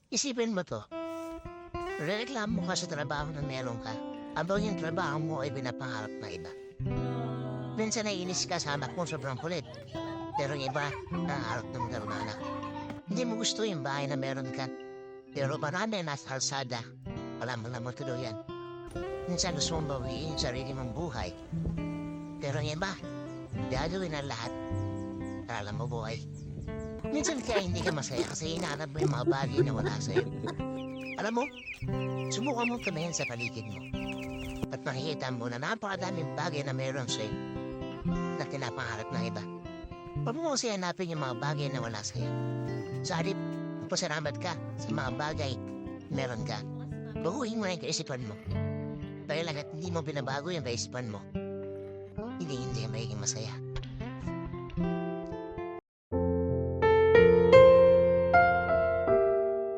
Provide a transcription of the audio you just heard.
Isipin mo 'to, rereklamo ka sa trabaho na meron ka, habang yung trabaho mo ay pinapangarap ng iba. Minsan naiinis ka sa anak mo sobrang kulit, pero yung iba nangangarap ng magkaroon ng anak. Hindi mo gusto yung bahay na meron ka, pero marami nasa kalsada, wala mo lang matuluyan. Minsan gusto mong bawiin yung sarili mong buhay, pero yung iba, gagawin ang lahat para lang mabuhay. Minsan kaya hindi ka masaya kasi hinahanap mo yung mga bagay na wala sa'yo. Alam mo, subukan mo tumingin sa paligid mo at makikita mo na napakadaming bagay na meron sa'yo na tinapangarap ng iba. Huwag mo kasi hanapin yung mga bagay na wala sa'yo. Sa halip, pasalamat ka sa mga bagay meron ka. Baguhin mo na yung kaisipan mo. Dahil hanggat hindi mo binabago yung kaisipan mo, hindi ka magiging masaya.